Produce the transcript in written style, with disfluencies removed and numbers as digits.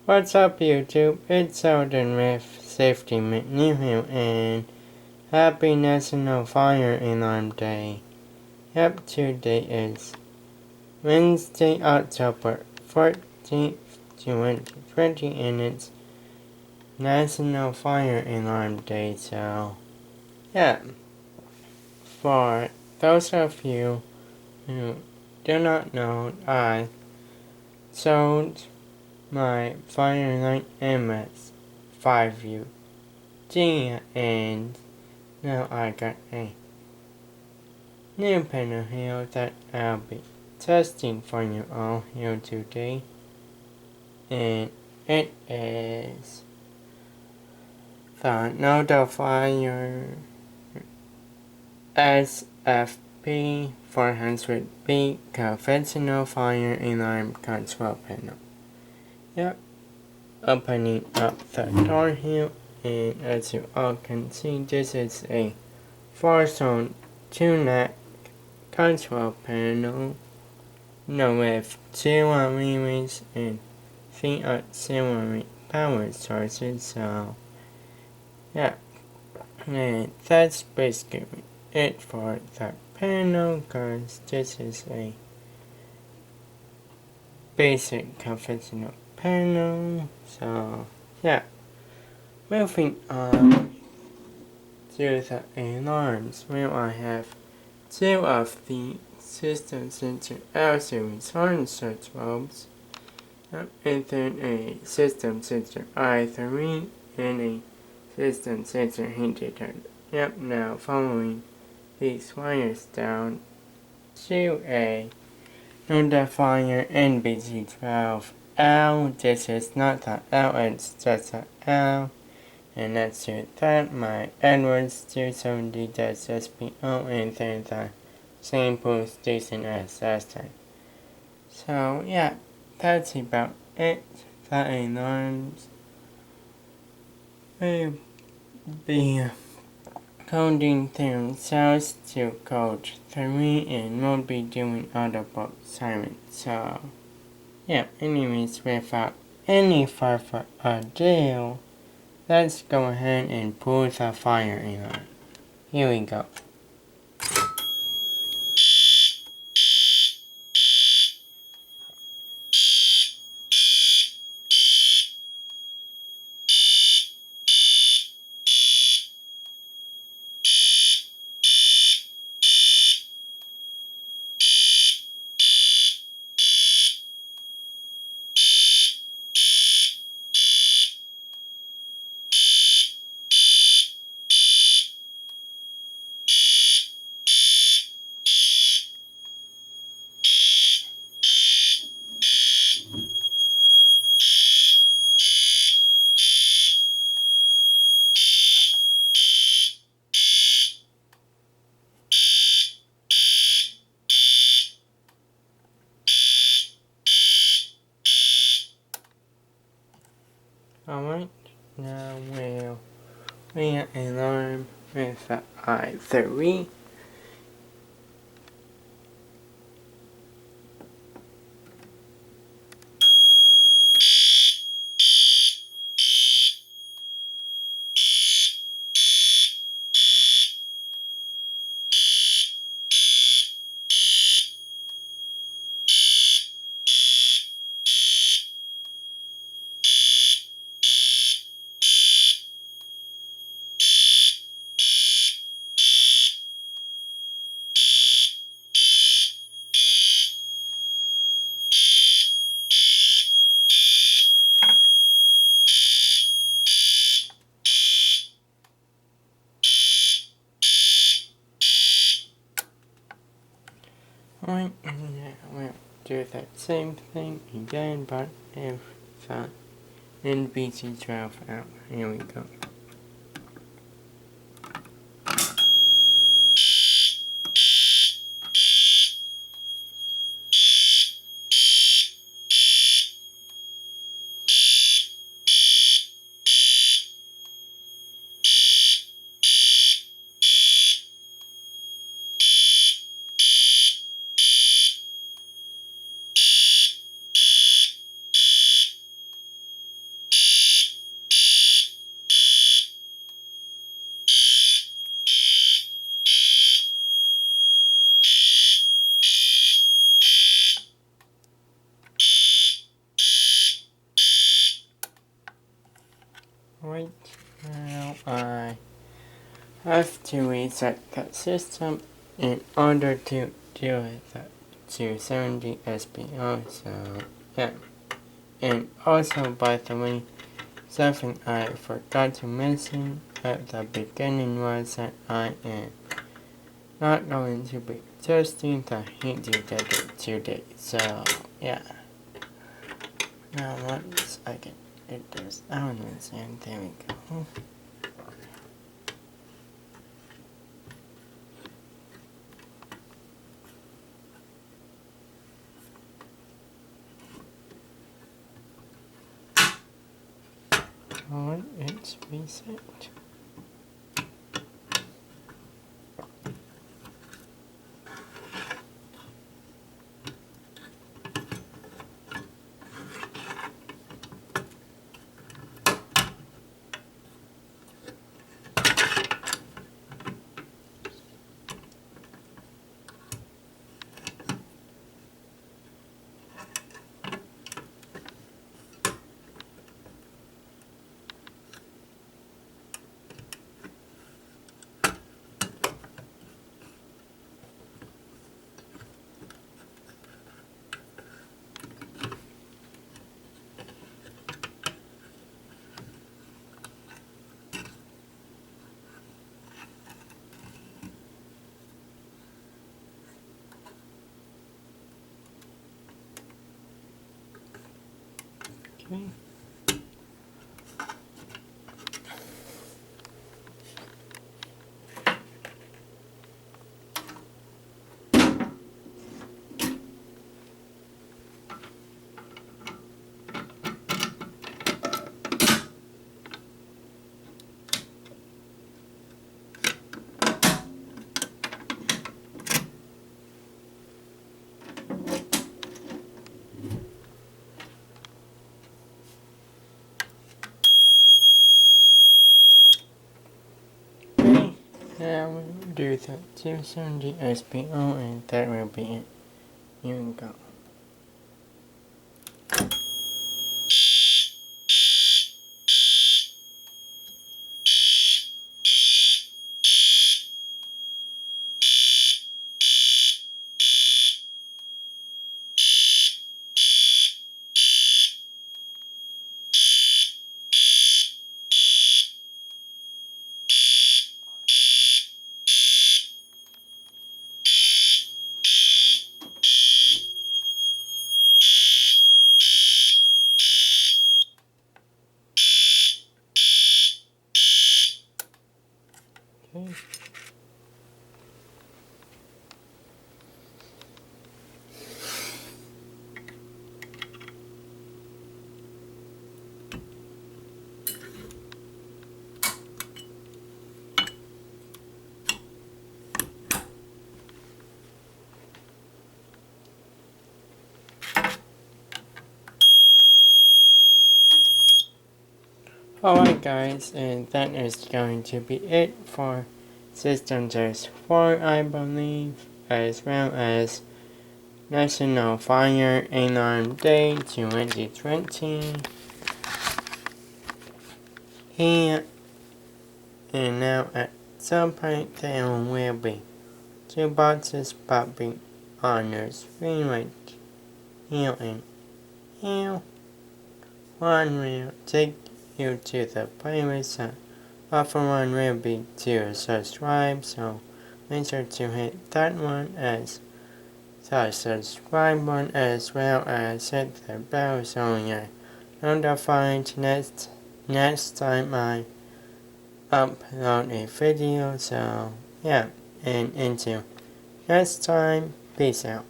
What's up, YouTube? It's Sheldon with Safety McNeil and happy National Fire Alarm Day. Yep, today is Wednesday, October 14th, 2020, and it's National Fire Alarm Day. So, yeah, for those of you who do not know, I sold my Firelight MS5U and now I got a new panel here that I'll be testing for you all here today, and it is the Notifier SFP 400B conventional fire alarm control panel. Yep, opening up the door here, and as you all can see, this is a 4-zone 2-neck control panel with 2 LEDs and 3 auxiliary power sources. So yeah, and that's basically it for the panel, because this is a basic conventional panel. So yeah, moving on to the alarms, where I have 2 of the System Sensor L series horn search bulbs, and then a System Sensor I3 and a System Sensor heat detector. Yep, now following these wires down to a Notifier NBC12L. This is not the L, it's just the L. And that's it. That my Edwards 270 does SPO, and then the same pull station as last time. So yeah, that's about it. The alarms will be coding themselves to code 3 and won't be doing audible sirens. So yeah, anyways, without any further ado, let's go ahead and pull the fire alarm. Here we go. Alright, now we'll ring an alarm with the I3. Alright, and now we'll do that same thing again, but if the NBC12 out. Here we go. Right now I have to reset the system in order to do it at 270 SPO, so yeah. And also, by the way, something I forgot to mention at the beginning was that I am not going to be testing the heat detector today, so yeah. Now once I can hit those elements, and there we go. Alright, it's reset. Okay. Okay. Now we'll do the 270 SPO, and that will be it. Here we go. Okay. Alright guys, and that is going to be it for System Test 4, I believe, as well as National Fire Alarm Day 2020. Here and now at some point there will be 2 boxes popping on your screen right here and here. One will take you to the playlist, and other one will be to subscribe, so make sure to hit that one as the subscribe one, as well as hit the bell so you're notified next time I upload a video. So yeah, and until next time, peace out.